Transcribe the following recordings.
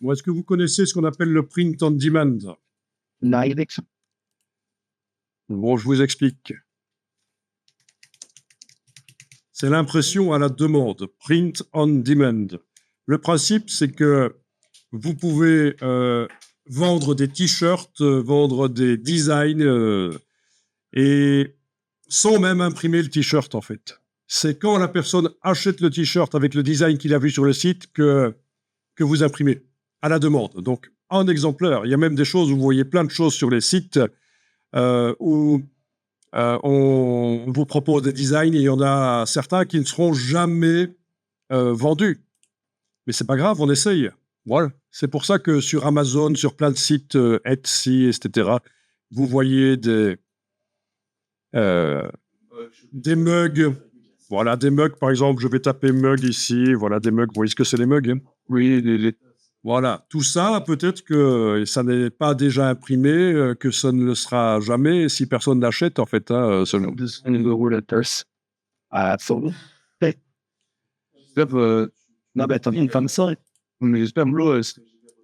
Bon, est-ce que vous connaissez ce qu'on appelle le print on demand? Bon, je vous explique. C'est l'impression à la demande, print on demand. Le principe, c'est que vous pouvez vendre des t-shirts, vendre des designs, et sans même imprimer le t-shirt, en fait. C'est quand la personne achète le t-shirt avec le design qu'il a vu sur le site que vous imprimez, à la demande. Donc, en exemplaire, il y a même des choses, vous voyez plein de choses sur les sites où on vous propose des designs et il y en a certains qui ne seront jamais vendus. Mais c'est pas grave, on essaye. Voilà. C'est pour ça que sur Amazon, sur plein de sites, Etsy, etc., vous voyez des mugs. Voilà, des mugs, par exemple, je vais taper mug ici. Voilà, des mugs. Vous voyez ce que c'est les mugs, hein? Oui, Voilà, tout ça, peut-être que ça n'est pas déjà imprimé, que ça ne le sera jamais si personne l'achète, en fait. Hein, selon.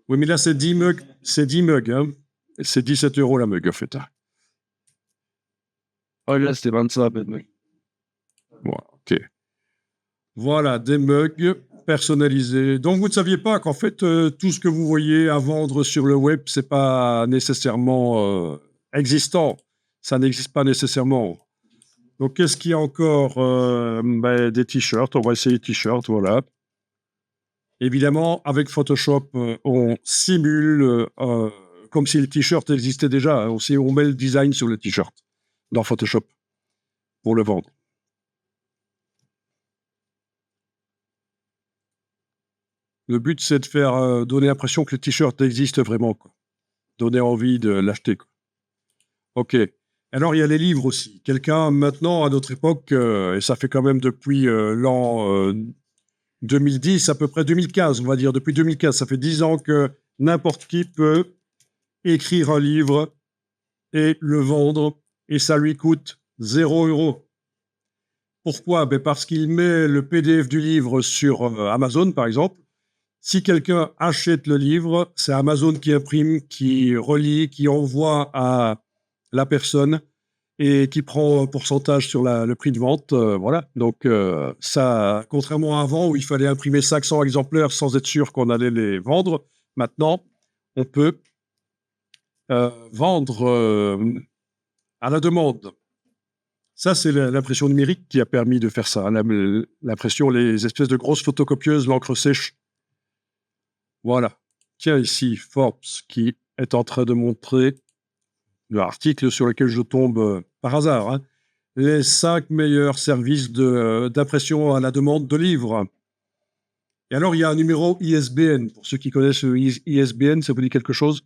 Oui, mais là, c'est 10 mugs. C'est 10 mugs. Hein. C'est 17 € la mug, en fait. Voilà, ok. Voilà, des mugs personnalisés. Donc, vous ne saviez pas qu'en fait, tout ce que vous voyez à vendre sur le web, c'est pas nécessairement existant. Ça n'existe pas nécessairement. Donc, qu'est-ce qu'il y a encore? Des t-shirts. On va essayer t-shirts, voilà. Évidemment, avec Photoshop, on simule comme si le t-shirt existait déjà. Hein. On met le design sur le t-shirt dans Photoshop pour le vendre. Le but, c'est de faire donner l'impression que le t-shirt existe vraiment, quoi. Donner envie de l'acheter, quoi. OK. Alors, il y a les livres aussi. Quelqu'un, maintenant, à notre époque, et ça fait quand même depuis l'an 2010, à peu près 2015, on va dire, depuis 2015, ça fait 10 ans que n'importe qui peut écrire un livre et le vendre, et ça lui coûte 0 €. Pourquoi? Parce qu'il met le PDF du livre sur Amazon, par exemple. Si quelqu'un achète le livre, c'est Amazon qui imprime, qui relie, qui envoie à la personne et qui prend un pourcentage sur le prix de vente. Voilà. Donc, ça, contrairement à avant où il fallait imprimer 500 exemplaires sans être sûr qu'on allait les vendre, maintenant, on peut vendre à la demande. Ça, c'est l'impression numérique qui a permis de faire ça. L'impression, les espèces de grosses photocopieuses, l'encre sèche. Voilà. Tiens, ici, Forbes qui est en train de montrer l'article sur lequel je tombe par hasard. Hein, les 5 meilleurs services d'impression à la demande de livres. Et alors, il y a un numéro ISBN. Pour ceux qui connaissent le ISBN, ça vous dit quelque chose?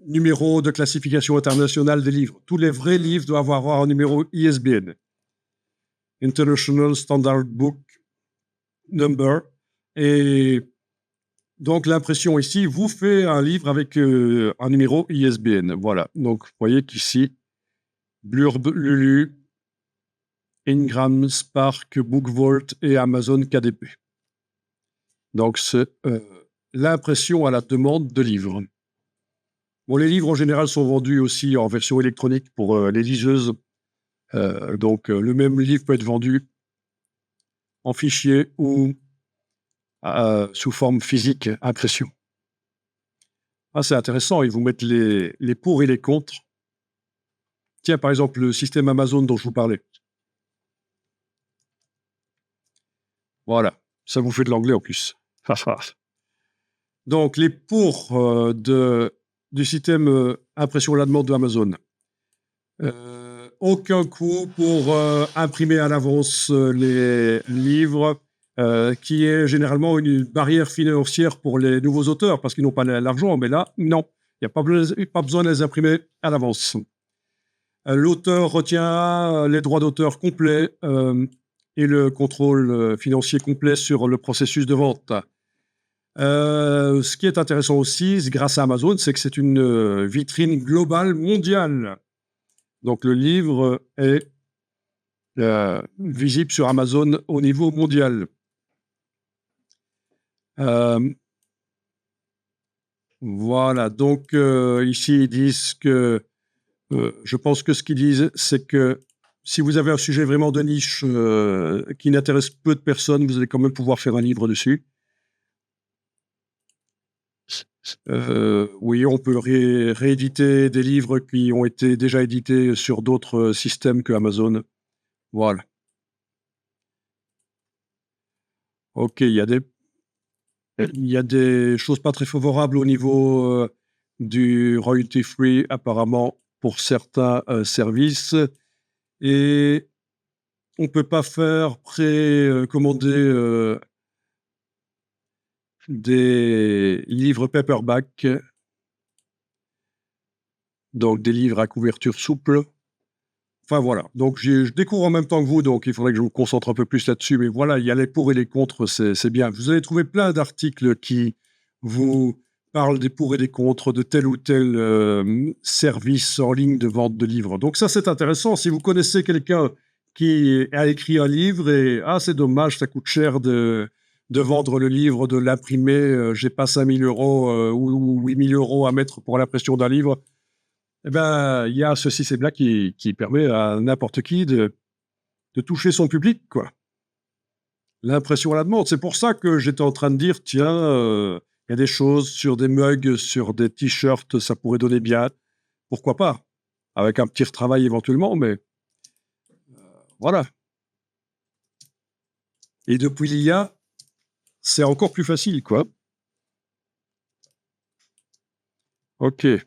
Numéro de classification internationale des livres. Tous les vrais livres doivent avoir un numéro ISBN. International Standard Book Number. Et donc, l'impression ici vous fait un livre avec un numéro ISBN. Voilà. Donc, vous voyez qu'ici, Blurb, Lulu, Ingram, Spark, BookVault et Amazon KDP. Donc, c'est l'impression à la demande de livres. Bon, les livres, en général, sont vendus aussi en version électronique pour les liseuses. Donc, le même livre peut être vendu en fichier ou sous forme physique, impression. Ah, c'est intéressant, ils vous mettent les pour et les contre. Tiens, par exemple, le système Amazon dont je vous parlais. Voilà, ça vous fait de l'anglais en plus. Donc, les pour du système impression à la demande de Amazon. Aucun coût pour imprimer à l'avance les livres, qui est généralement une barrière financière pour les nouveaux auteurs parce qu'ils n'ont pas l'argent. Mais là, non, il n'y a pas besoin de les imprimer à l'avance. L'auteur retient les droits d'auteur complets et le contrôle financier complet sur le processus de vente. Ce qui est intéressant aussi, grâce à Amazon, c'est que c'est une vitrine globale mondiale. Donc, le livre est visible sur Amazon au niveau mondial. Voilà, donc ici ils disent que, je pense que ce qu'ils disent, c'est que si vous avez un sujet vraiment de niche qui n'intéresse peu de personnes, vous allez quand même pouvoir faire un livre dessus. Oui, on peut rééditer des livres qui ont été déjà édités sur d'autres systèmes que Amazon. Voilà. Ok, il y a des choses pas très favorables au niveau du royalty free, apparemment, pour certains services. Et on peut pas faire commander des livres paperback, donc des livres à couverture souple. Enfin voilà, donc je découvre en même temps que vous, donc il faudrait que je me concentre un peu plus là-dessus, mais voilà, il y a les pour et les contre, c'est bien. Vous allez trouver plein d'articles qui vous parlent des pour et des contre de tel ou tel service en ligne de vente de livres. Donc ça, c'est intéressant. Si vous connaissez quelqu'un qui a écrit un livre et « Ah, c'est dommage, ça coûte cher de vendre le livre, de l'imprimer, j'ai pas 5 000 euros ou 8 000 euros à mettre pour l'impression d'un livre », eh ben, il y a ce système-là qui permet à n'importe qui de toucher son public, quoi. L'impression à la demande. C'est pour ça que j'étais en train de dire, tiens, il y a des choses sur des mugs, sur des t-shirts, ça pourrait donner bien. Pourquoi pas? Avec un petit retravail éventuellement, mais voilà. Et depuis l'IA, c'est encore plus facile, quoi. Ok.